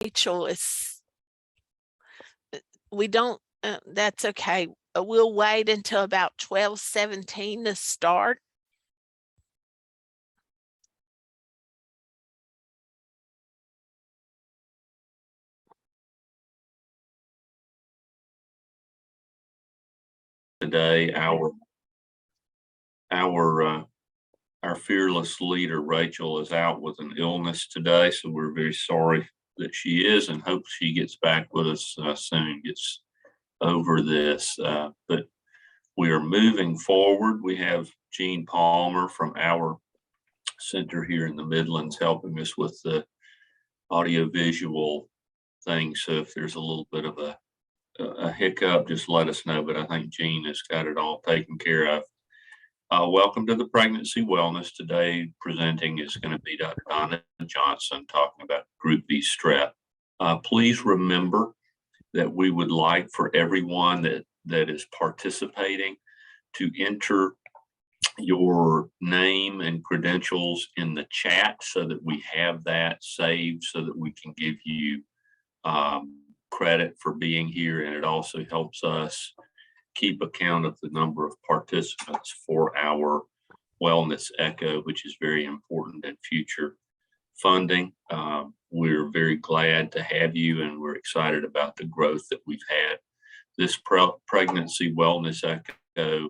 Rachel is, we don't, that's okay. We'll wait until about 12:17 to start. Today, our fearless leader, Rachel, is out with an illness today, so we're very sorry that she is and hope she gets back with us soon, gets over this. But we are moving forward. We have Gene Palmer from our center here in the Midlands helping us with the audiovisual thing. So if there's a little bit of a hiccup, just let us know. But I think Gene has got it all taken care of. Welcome to the Pregnancy Wellness. Today presenting is going to be Dr. Donna Johnson talking about Group B strep. Please remember that we would like for everyone that is participating to enter your name and credentials in the chat so that we have that saved so that we can give you credit for being here. And it also helps us keep account of the number of participants for our Wellness Echo, which is very important in future funding. We're very glad to have you, and we're excited about the growth that we've had. This Pregnancy Wellness Echo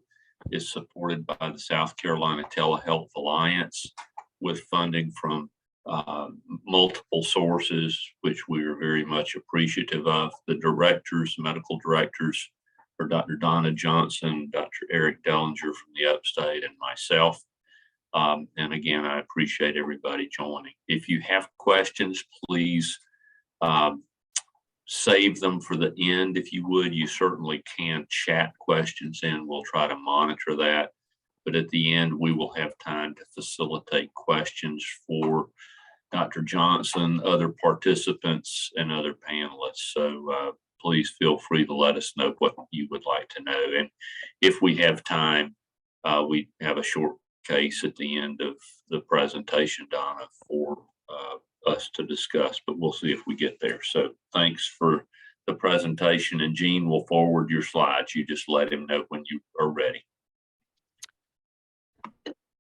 is supported by the South Carolina Telehealth Alliance with funding from multiple sources, which we are very much appreciative of. The directors, medical directors, are Dr. Donna Johnson, Dr. Eric Dellinger from the Upstate, and myself. And again, I appreciate everybody joining. If you have questions, please save them for the end. If you would, you certainly can chat questions in. We'll try to monitor that. But at the end, we will have time to facilitate questions for Dr. Johnson, other participants, and other panelists. So please feel free to let us know what you would like to know. And if we have time, we have a short case at the end of the presentation, Donna, for us to discuss, but we'll see if we get there. So thanks for the presentation, and Gene will forward your slides. You just let him know when you are ready.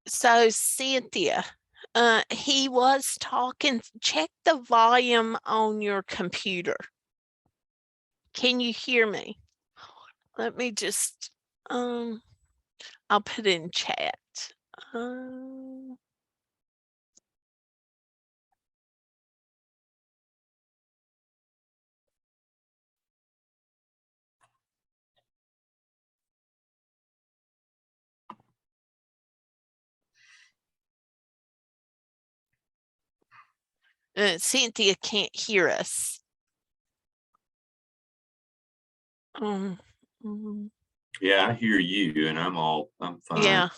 So Cynthia, he was talking, check the volume on your computer. Can you hear me? Let me just, I'll put in chat. Cynthia can't hear us. Yeah, I hear you, and I'm fine. Yeah.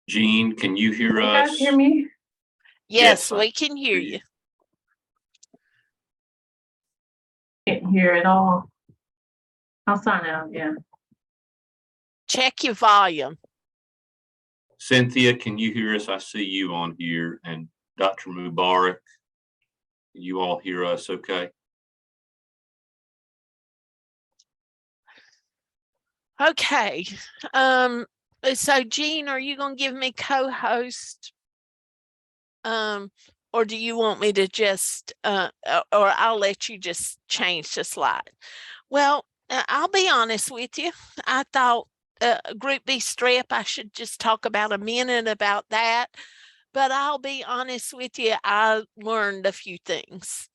Gene, can you hear us? You guys hear me? Yes, we can hear you. Can't hear at all. I'll sign out, yeah. Check your volume. Cynthia, can you hear us? I see you on here, and Dr. Mubarak, can you all hear us okay? Okay. So Gene, are you going to give me co-host? Or do you want me to just, or I'll let you just change the slide? Well, I'll be honest with you. I thought Group B strep, I should just talk about a minute about that. But I'll be honest with you, I learned a few things,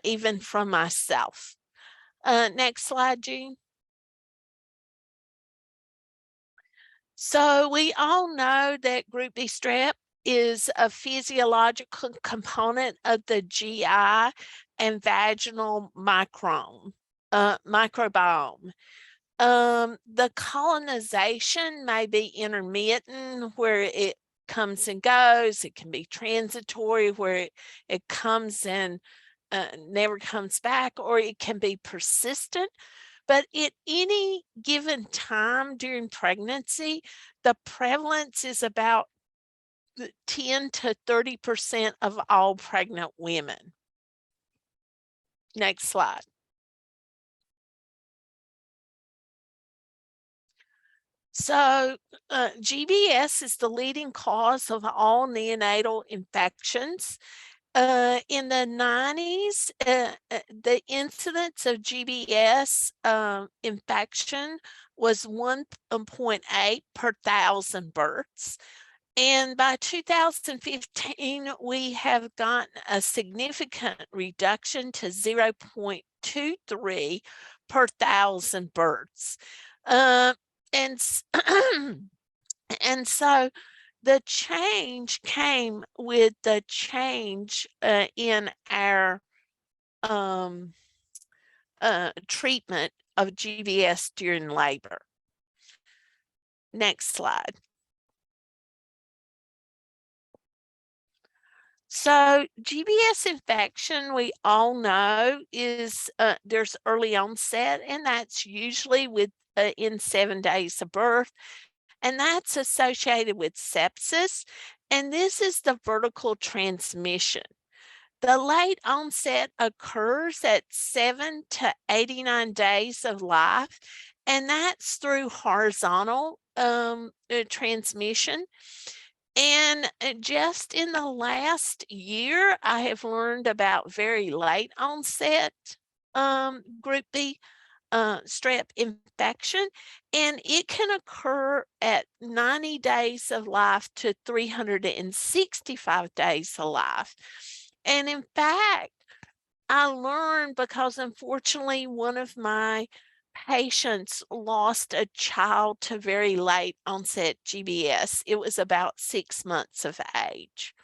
even from myself. Next slide, Gene. So we all know that Group B strep is a physiological component of the GI and vaginal microbiome. The colonization may be intermittent, where it comes and goes. It can be transitory, where it comes and never comes back, or it can be persistent. But at any given time during pregnancy, the prevalence is about 10 to 30% of all pregnant women. Next slide. So GBS is the leading cause of all neonatal infections. In the 90s, the incidence of GBS infection was 1.8 per thousand births. And by 2015, we have gotten a significant reduction to 0.23 per thousand births. And, and so the change came with the change in our treatment of GBS during labor. Next slide. So GBS infection, we all know, is there's early onset, and that's usually in 7 days of birth, and that's associated with sepsis, and this is the vertical transmission. The late onset occurs at 7 to 89 days of life, and that's through horizontal transmission. And just in the last year, I have learned about very late onset group B strep infection, and it can occur at 90 days of life to 365 days of life. And in fact, I learned because unfortunately one of my patients lost a child to very late onset GBS. It was about 6 months of age.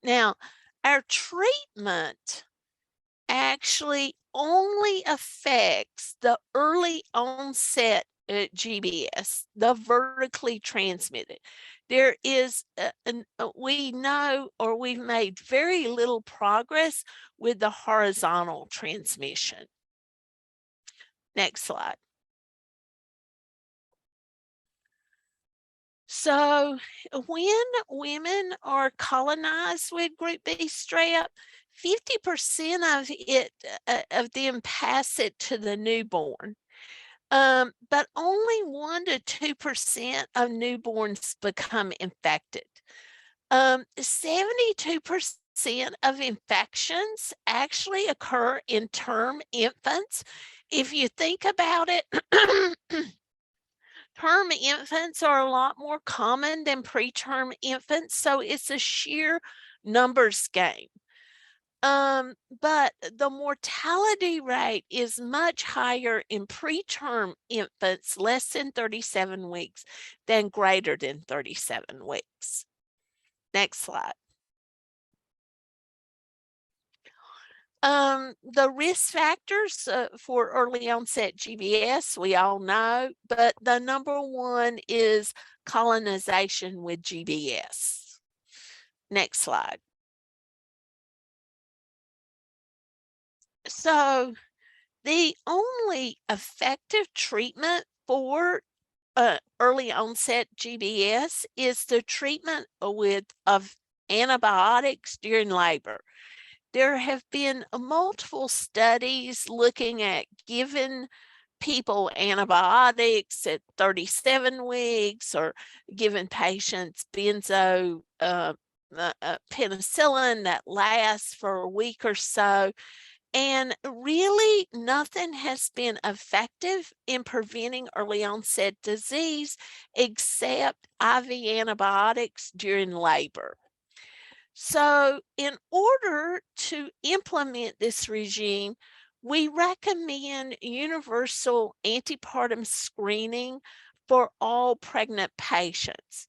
Now, our treatment actually only affects the early onset GBS, the vertically transmitted. There is, we know, or we've made very little progress with the horizontal transmission. Next slide. So when women are colonized with group B strep, 50% of them pass it to the newborn. But only 1 to 2% of newborns become infected. 72% of infections actually occur in term infants. If you think about it, term infants are a lot more common than preterm infants, so it's a sheer numbers game. But the mortality rate is much higher in preterm infants less than 37 weeks than greater than 37 weeks. Next slide. The risk factors for early onset GBS, we all know, but the number one is colonization with GBS. Next slide. So the only effective treatment for early onset GBS is the treatment of antibiotics during labor. There have been multiple studies looking at giving people antibiotics at 37 weeks or giving patients penicillin that lasts for a week or so. And really, nothing has been effective in preventing early onset disease except IV antibiotics during labor. So, in order to implement this regime, we recommend universal antepartum screening for all pregnant patients.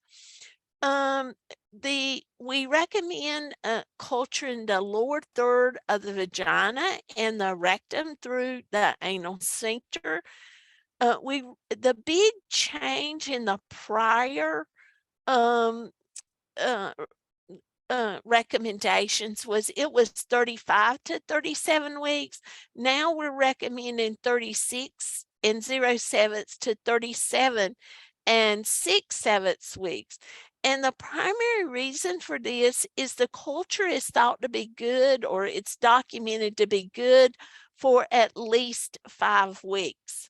We recommend culturing the lower third of the vagina and the rectum through the anal sphincter. The big change in the prior recommendations was it was 35 to 37 weeks. Now we're recommending 36 and 0/7 to 37 and 6/7 weeks. And the primary reason for this is the culture is thought to be good, or it's documented to be good for at least 5 weeks.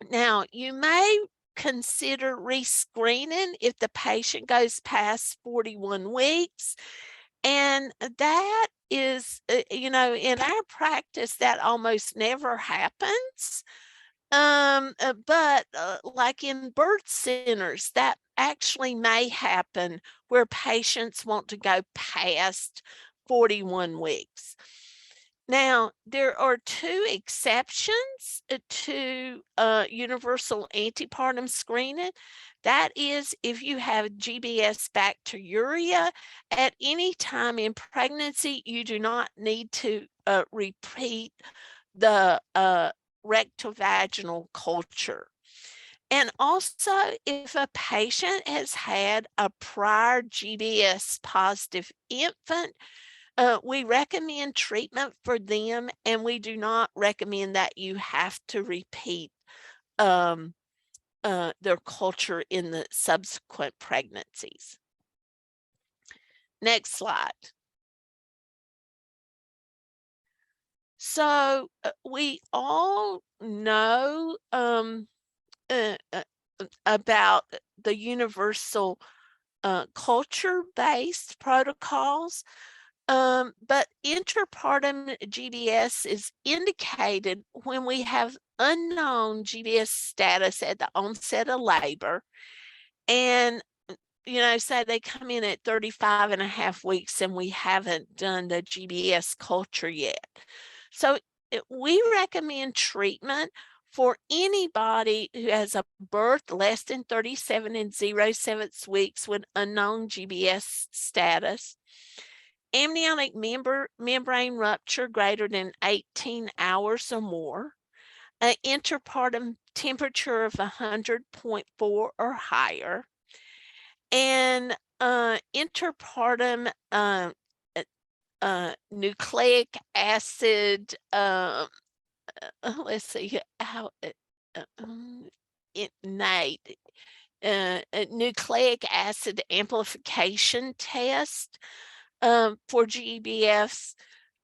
Now, you may consider rescreening if the patient goes past 41 weeks. And that is, in our practice, that almost never happens. But like in birth centers, that actually may happen where patients want to go past 41 weeks. Now, there are 2 exceptions to universal antepartum screening. That is, if you have GBS bacteriuria at any time in pregnancy, you do not need to repeat the rectovaginal culture. And also, if a patient has had a prior GBS positive infant, we recommend treatment for them, and we do not recommend that you have to repeat their culture in the subsequent pregnancies. Next slide. So we all know about the universal culture-based protocols. But interpartum GBS is indicated when we have unknown GBS status at the onset of labor. And, say they come in at 35 and a half weeks and we haven't done the GBS culture yet. So we recommend treatment for anybody who has a birth less than 37 and 0.7 weeks with unknown GBS status, amniotic membrane rupture greater than 18 hours or more, an interpartum temperature of 100.4 or higher, and interpartum nucleic acid, let's see how innate nucleic acid amplification test for GBS.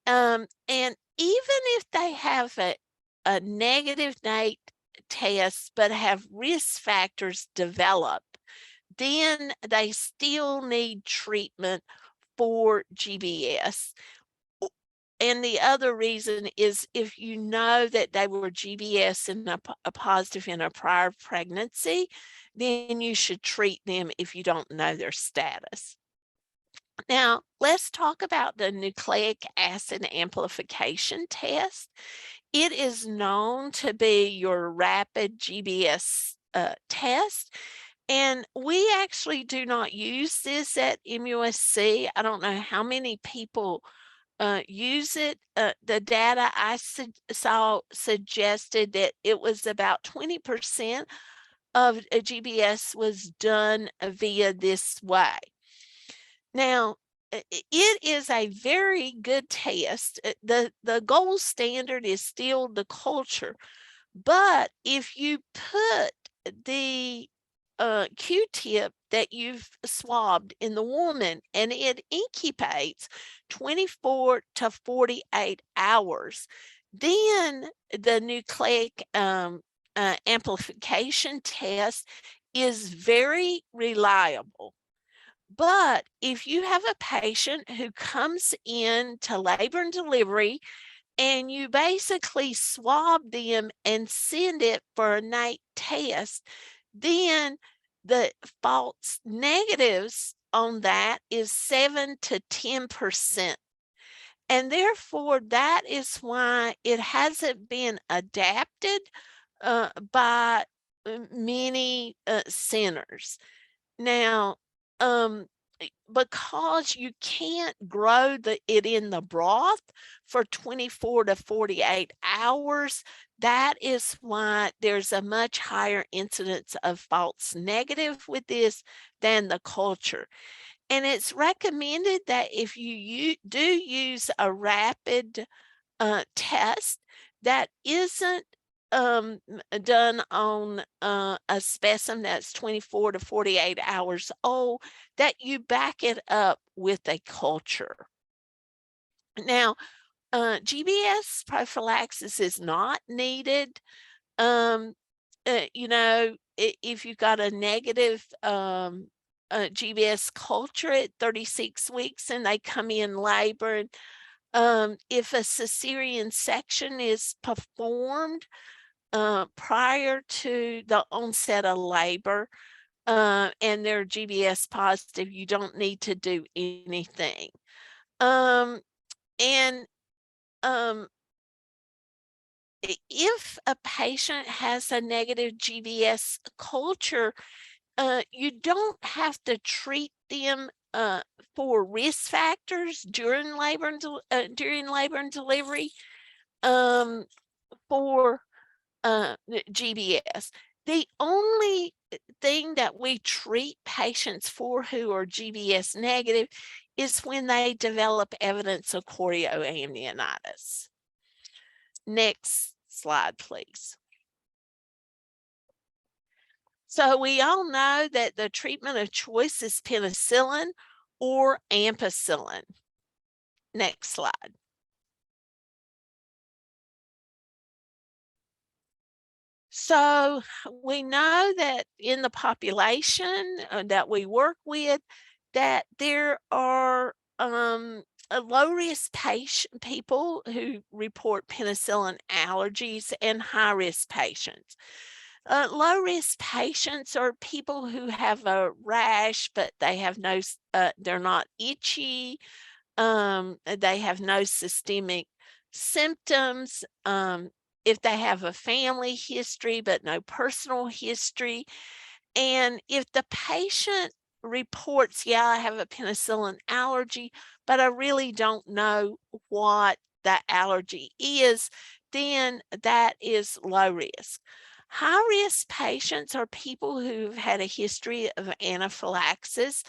And even if they have a negative NATE test but have risk factors develop, then they still need treatment for GBS. And the other reason is if you know that they were GBS and a positive in a prior pregnancy, then you should treat them if you don't know their status. Now, let's talk about the nucleic acid amplification test. It is known to be your rapid GBS test. And we actually do not use this at MUSC. I don't know how many people use it. The data I saw suggested that it was about 20% of GBS was done via this way. Now, it is a very good test. The gold standard is still the culture, but if you put the Q-tip that you've swabbed in the woman and it incubates 24 to 48 hours, then the nucleic amplification test is very reliable. But if you have a patient who comes in to labor and delivery and you basically swab them and send it for a NATE test, then the false negatives on that is 7 to 10%. And therefore, that is why it hasn't been adapted by many centers. Now, because you can't grow it in the broth for 24 to 48 hours, that is why there's a much higher incidence of false negative with this than the culture. And it's recommended that if you do use a rapid test that isn't done on a specimen that's 24 to 48 hours old, that you back it up with a culture. Now, GBS prophylaxis is not needed. You know, if you've got a negative GBS culture at 36 weeks and they come in labor, if a cesarean section is performed prior to the onset of labor and they're GBS positive, you don't need to do anything. And if a patient has a negative GBS culture, you don't have to treat them for risk factors during labor and delivery for GBS. The only thing that we treat patients for who are GBS negative is when they develop evidence of chorioamnionitis. Next slide, please. So we all know that the treatment of choice is penicillin or ampicillin. Next slide. So we know that in the population that we work with, that there are low-risk people who report penicillin allergies and high-risk patients. Low-risk patients are people who have a rash, but they have no, they're not itchy. They have no systemic symptoms. If they have a family history, but no personal history. And if the patient reports, yeah, I have a penicillin allergy, but I really don't know what that allergy is, then that is low risk. High risk patients are people who've had a history of anaphylaxis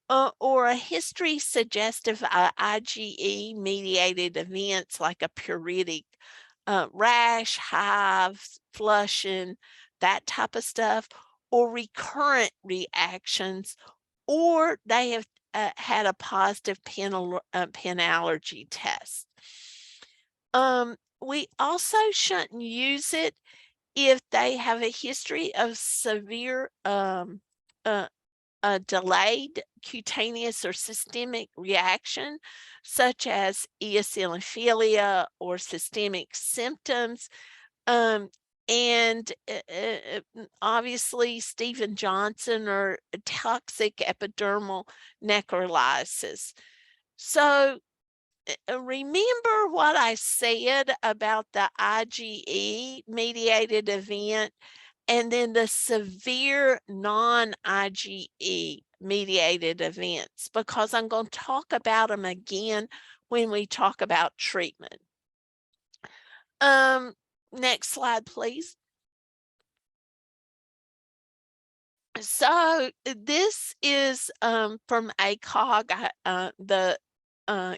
or a history suggestive of IgE mediated events like a pruritic rash, hives, flushing, that type of stuff, or recurrent reactions, or they have had a positive pen allergy test. We also shouldn't use it if they have a history of severe delayed cutaneous or systemic reaction, such as eosinophilia or systemic symptoms. And obviously Steven Johnson or toxic epidermal necrolysis. So remember what I said about the IgE mediated event and then the severe non-IgE mediated events, because I'm going to talk about them again when we talk about treatment. Next slide, please. So this is from ACOG, the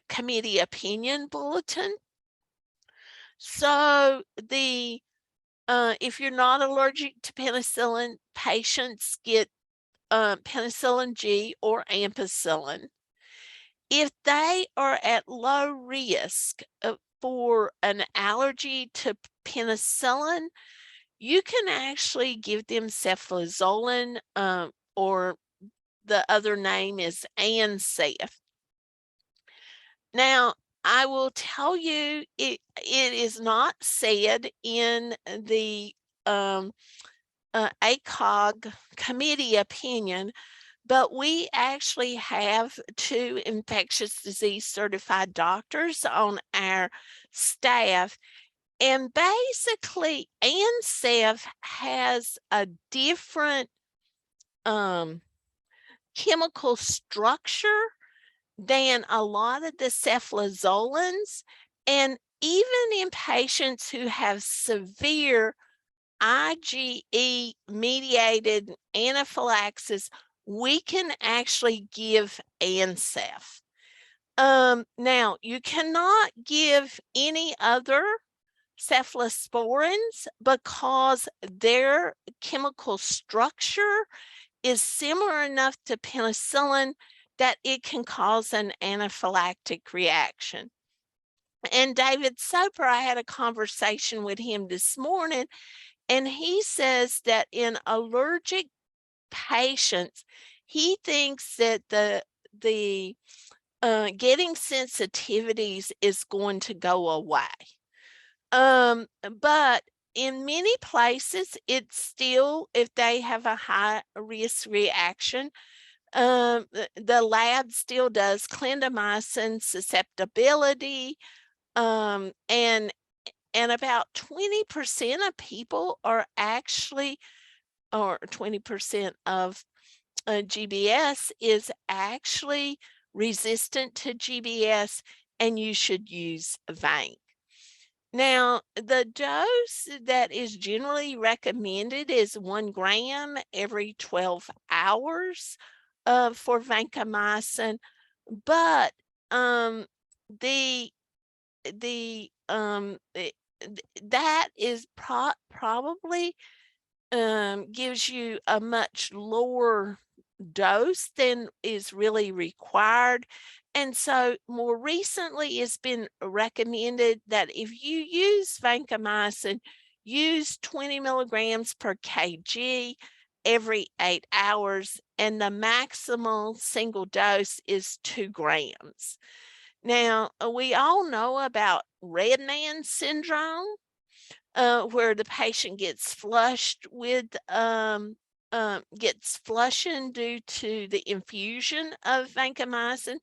committee opinion bulletin. So the if you're not allergic to penicillin, patients get penicillin G or ampicillin. If they are at low risk for an allergy to penicillin, you can actually give them ceftriaxone, or the other name is Ansef. Now, I will tell you, it is not said in the ACOG committee opinion, but we actually have 2 infectious disease certified doctors on our staff. And basically, Ansef has a different chemical structure than a lot of the ceftriaxones. And even in patients who have severe IgE mediated anaphylaxis, we can actually give Ansef. Now, you cannot give any other cephalosporins because their chemical structure is similar enough to penicillin that it can cause an anaphylactic reaction. And David Soper, I had a conversation with him this morning, and he says that in allergic patients, he thinks that the getting sensitivities is going to go away. But in many places, it's still, if they have a high risk reaction, the lab still does clindamycin susceptibility, and about 20% of people are actually, or 20% of GBS is actually resistant to GBS, and you should use Vanc. Now, the dose that is generally recommended is 1 gram every 12 hours for vancomycin, but the that is probably gives you a much lower dose than is really required. And so more recently, it's been recommended that if you use vancomycin, use 20 milligrams per kg every 8 hours, and the maximal single dose is 2 grams. Now, we all know about red man syndrome, where the patient gets flushed with gets flushing due to the infusion of vancomycin.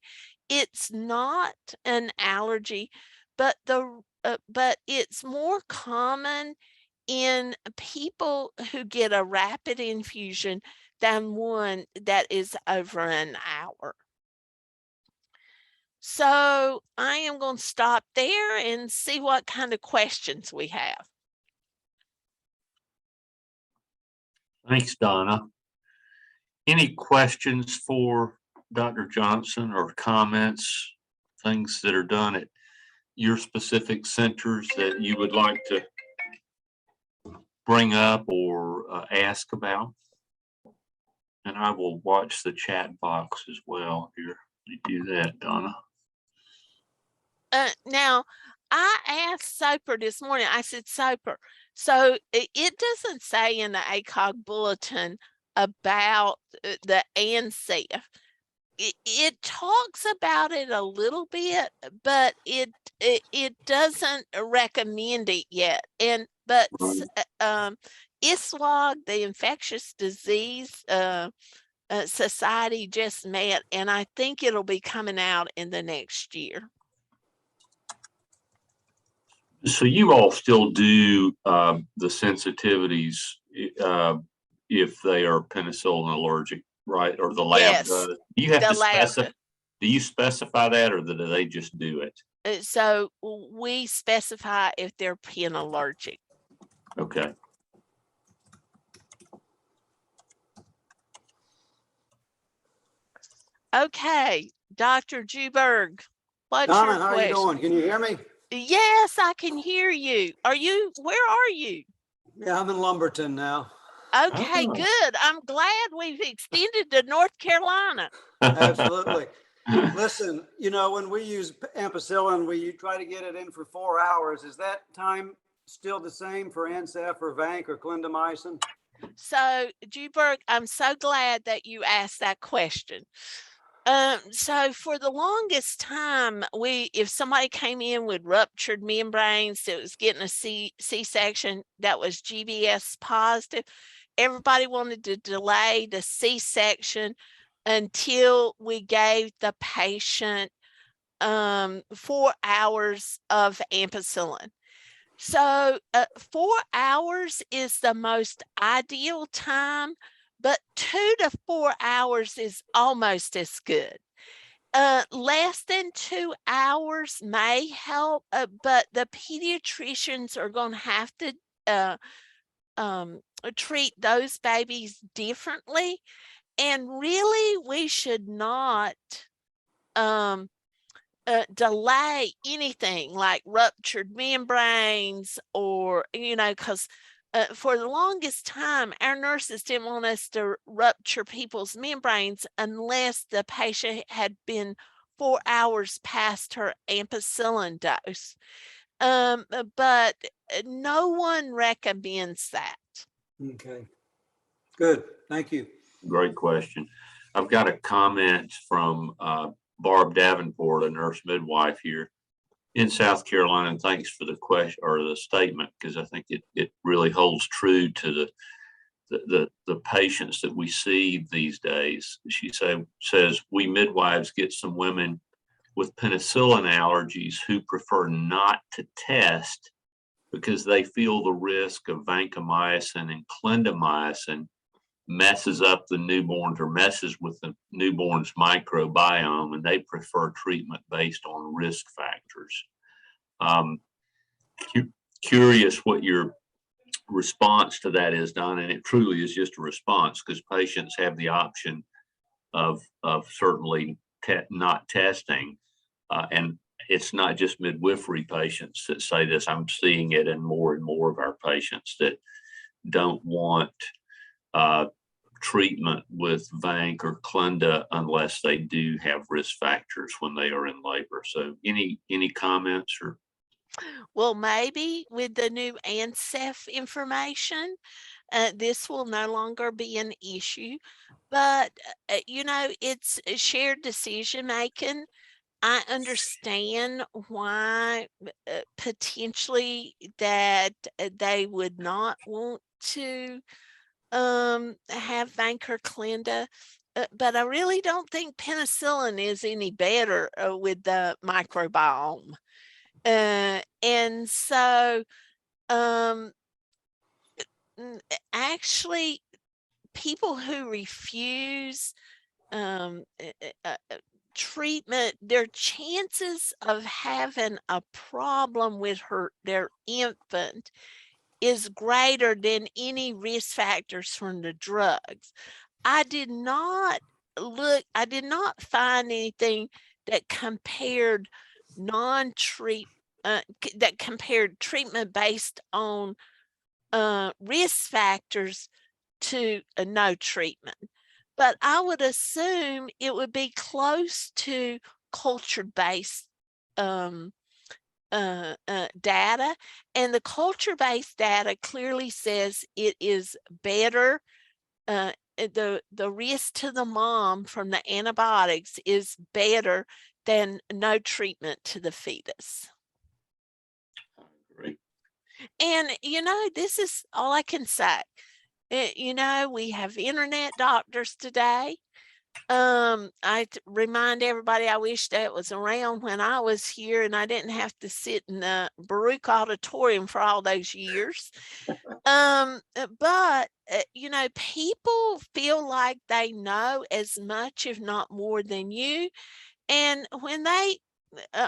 It's not an allergy, but but it's more common in people who get a rapid infusion than one that is over an hour. So I am going to stop there and see what kind of questions we have. Thanks, Donna. Any questions for Dr. Johnson or comments, things that are done at your specific centers that you would like to bring up or ask about? And I will watch the chat box as well here. You do that, Donna. Now, I asked Soper this morning, I said, Soper, so it doesn't say in the ACOG bulletin about the ANSF. It talks about it a little bit, but it doesn't recommend it yet. But ISWAG, the Infectious Disease Society, just met, and I think it'll be coming out in the next year. So you all still do the sensitivities if they are penicillin allergic, right? Or the lab Yes, does. Do you have the to lab specify? Do you specify that, or do they just do it? So we specify if they're pen allergic. Okay. Okay, Dr. Juberg, what's Donna, your how are you question? doing? Can you hear me? Yes, I can hear you. Where are you? Yeah, I'm in Lumberton now. Okay, Oh. good. I'm glad we've extended to North Carolina. Absolutely. Listen, you know, when we use ampicillin, we try to get it in for 4 hours. Is that time still the same for ANSEF or Vanc or clindamycin? So, Juberg, I'm so glad that you asked that question. So for the longest time, if somebody came in with ruptured membranes that was getting a C-section that was GBS positive, everybody wanted to delay the C-section until we gave the patient 4 hours of ampicillin. So 4 hours is the most ideal time, but 2 to 4 hours is almost as good. Less than 2 hours may help, but the pediatricians are going to have to treat those babies differently. And really, we should not delay anything like ruptured membranes or, because for the longest time, our nurses didn't want us to rupture people's membranes unless the patient had been 4 hours past her ampicillin dose. But no one recommends that. Okay, good. Thank you. Great question. I've got a comment from Barb Davenport, a nurse midwife here in South Carolina, and thanks for the question or the statement, because I think it really holds true to the patients that we see these days. She says we midwives get some women with penicillin allergies who prefer not to test because they feel the risk of vancomycin and clindamycin messes up the newborns or messes with the newborn's microbiome, and they prefer treatment based on risk factors. Curious what your response to that is, Donna, and it truly is just a response because patients have the option of certainly not testing, and it's not just midwifery patients that say this. I'm seeing it in more and more of our patients that don't want treatment with Vanc or Clinda unless they do have risk factors when they are in labor. So any comments or? Well, maybe with the new ANSEF information, this will no longer be an issue. But, it's a shared decision making. I understand why potentially that they would not want to have Vanc Clinda, but I really don't think penicillin is any better with the microbiome. And so actually people who refuse treatment, their chances of having a problem with their infant is greater than any risk factors from the drugs. I did not find anything that compared that compared treatment based on risk factors to no treatment. But I would assume it would be close to culture-based data, and the culture-based data clearly says it is better. The risk to the mom from the antibiotics is better than no treatment to the fetus. Great. And this is all I can say. We have internet doctors today. I remind everybody I wish that was around when I was here and I didn't have to sit in the Baruch Auditorium for all those years. But people feel like they know as much, if not more than you. And when they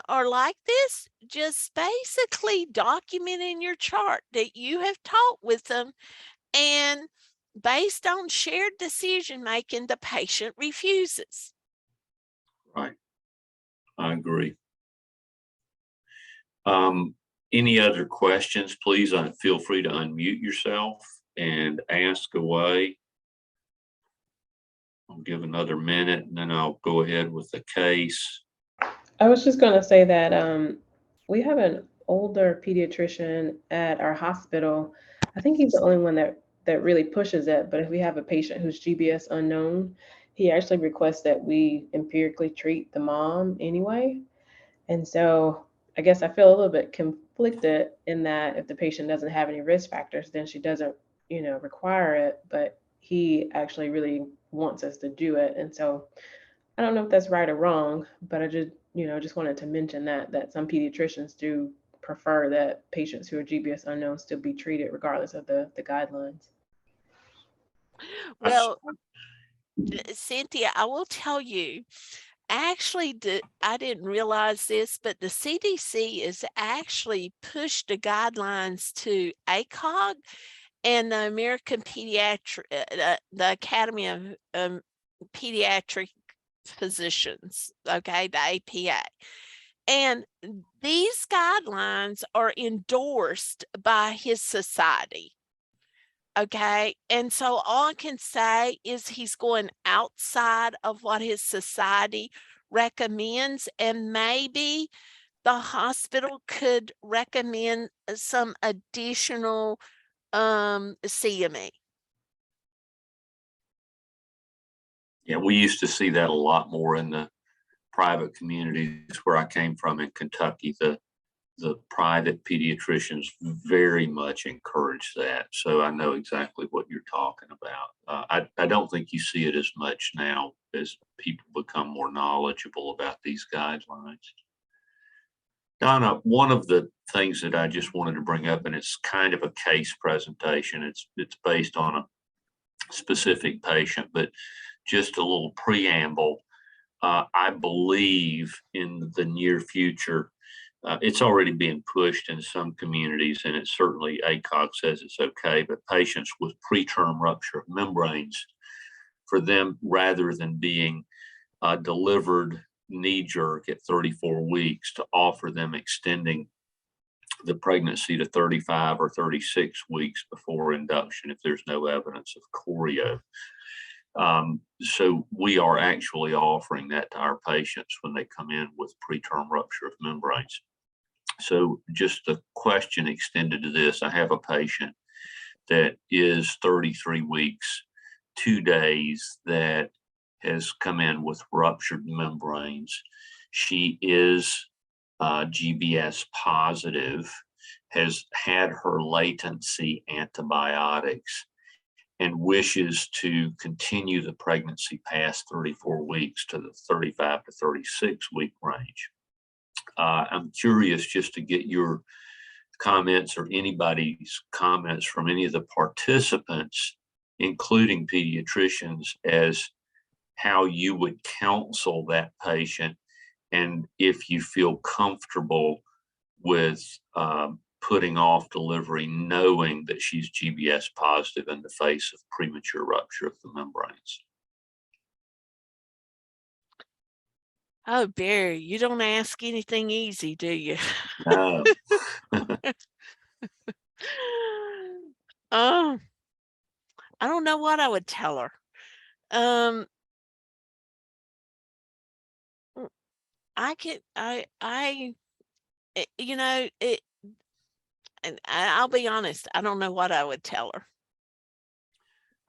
are like this, just basically document in your chart that you have talked with them, and based on shared decision making, the patient refuses. Right. I agree. Any other questions? Please feel free to unmute yourself and ask away. I'll give another minute and then I'll go ahead with the case. I was just going to say that we have an older pediatrician at our hospital. I think he's the only one that really pushes it. But if we have a patient who's GBS unknown, he actually requests that we empirically treat the mom anyway. And so I guess I feel a little bit conflicted in that if the patient doesn't have any risk factors, then she doesn't, require it. But he actually really wants us to do it. And so I don't know if that's right or wrong, but I just wanted to mention that some pediatricians do prefer that patients who are GBS unknown still be treated regardless of the guidelines. Well, Cynthia, I will tell you, actually, I didn't realize this, but the CDC is actually pushed the guidelines to ACOG and the American the Academy of Pediatric Physicians, okay, the APA. And these guidelines are endorsed by his society. Okay. And so all I can say is he's going outside of what his society recommends, and maybe the hospital could recommend some additional CME. Yeah, we used to see that a lot more in the private communities where I came from in Kentucky. The private pediatricians very much encourage that. So I know exactly what you're talking about. I don't think you see it as much now as people become more knowledgeable about these guidelines. Donna, one of the things that I just wanted to bring up, and it's kind of a case presentation, it's based on a specific patient, but just a little preamble. I believe in the near future, it's already being pushed in some communities, and it's certainly ACOG says it's okay, but patients with preterm rupture of membranes, for them, rather than being delivered knee jerk at 34 weeks, to offer them extending the pregnancy to 35 or 36 weeks before induction if there's no evidence of chorio. So we are actually offering that to our patients when they come in with preterm rupture of membranes. So just a question extended to this. I have a patient that is 33 weeks, 2 days, that has come in with ruptured membranes. She is GBS positive, has had her latency antibiotics, and wishes to continue the pregnancy past 34 weeks to the 35 to 36 week range. I'm curious just to get your comments or anybody's comments from any of the participants, including pediatricians, as how you would counsel that patient, and if you feel comfortable with putting off delivery, knowing that she's GBS positive in the face of premature rupture of the membranes. Oh, Barry, you don't ask anything easy, do you? No. Oh, I don't know what I would tell her. I could, you know, and I'll be honest, I don't know what I would tell her.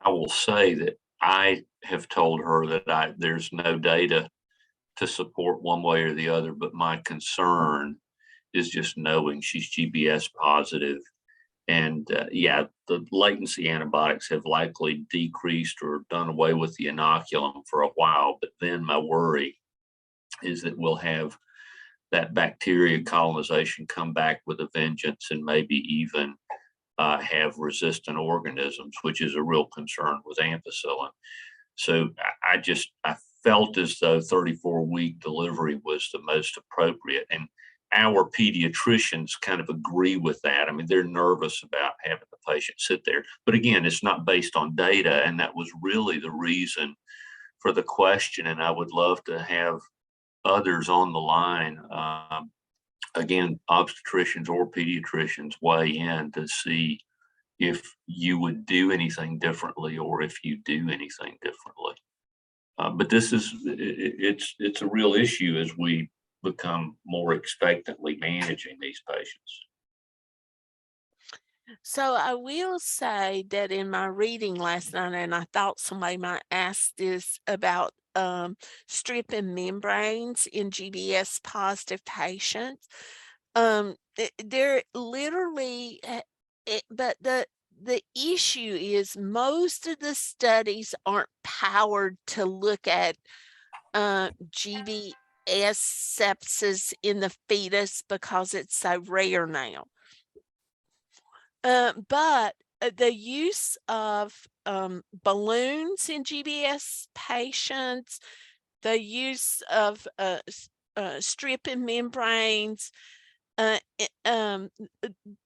I will say that I have told her that there's no data to support one way or the other, but my concern is just knowing she's GBS positive. And yeah, the latency antibiotics have likely decreased or done away with the inoculum for a while. But then my worry is that we'll have that bacteria colonization come back with a vengeance, and maybe even have resistant organisms, which is a real concern with ampicillin. So I felt as though 34-week delivery was the most appropriate. And our pediatricians kind of agree with that. I mean, they're nervous about having the patient sit there. But again, it's not based on data. And that was really the reason for the question. And I would love to have others on the line, again, obstetricians or pediatricians, weigh in to see if you would do anything differently or if you do anything differently. But this is, it's a real issue as we become more expectantly managing these patients. So I will say that in my reading last night, and I thought somebody might ask this about strep and membranes in GBS positive patients. They're literally, but the issue is most of the studies aren't powered to look at GBS sepsis in the fetus because it's so rare now. But the use of balloons in GBS patients, the use of strep and membranes,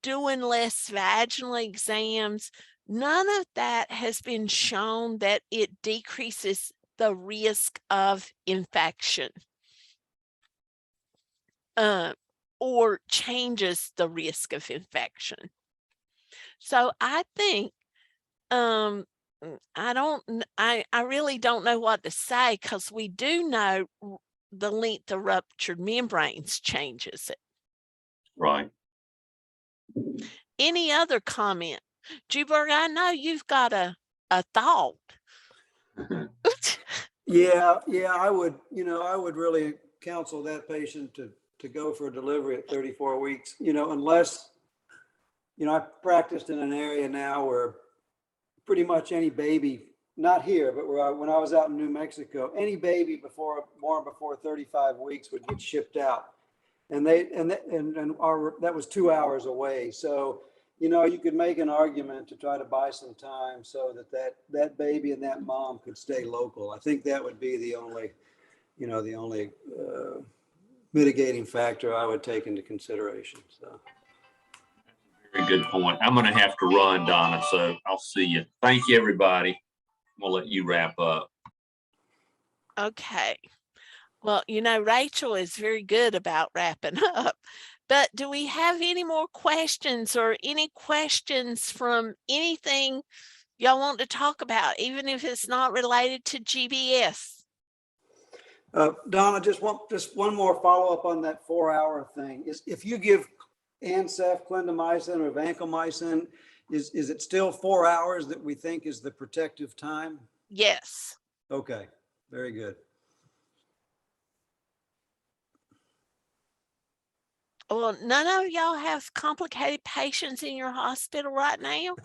doing less vaginal exams, none of that has been shown that it decreases the risk of infection. or changes the risk of infection. So I think I really don't know what to say, because we do know the length of ruptured membranes changes it. Right. Any other comment? Juberg, I know you've got a thought. Yeah, I would, I would really counsel that patient to go for a delivery at 34 weeks, unless, I practiced in an area now where pretty much any baby, not here, but when I was out in New Mexico, any baby born before 35 weeks would get shipped out. And that was 2 hours away. So, you could make an argument to try to buy some time so that baby and that mom could stay local. I think that would be the only mitigating factor I would take into consideration. So. Very good point. I'm going to have to run, Donna, so I'll see you. Thank you, everybody. We'll let you wrap up. Okay. Well, Rachel is very good about wrapping up. But do we have any more questions, or any questions from anything y'all want to talk about, even if it's not related to GBS? Donna, just one more follow-up on that 4-hour thing. Is if you give Ancef, clindamycin, or vancomycin, is it still 4 hours that we think is the protective time? Yes. Okay, very good. Well, none of y'all have complicated patients in your hospital right now?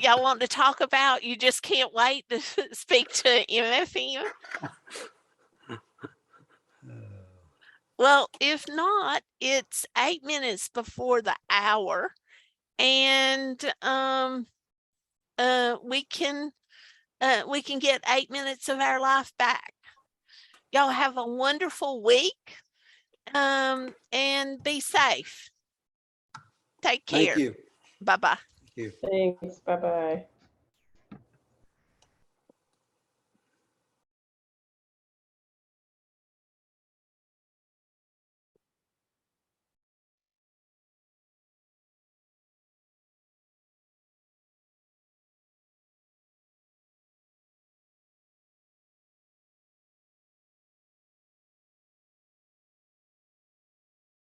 Y'all want to talk about, you just can't wait to speak to MFM? Well, if not, it's 8 minutes before the hour, and we can get 8 minutes of our life back. Y'all have a wonderful week, and be safe. Take care. Thank you. Bye-bye. Thank you. Thanks. Bye-bye.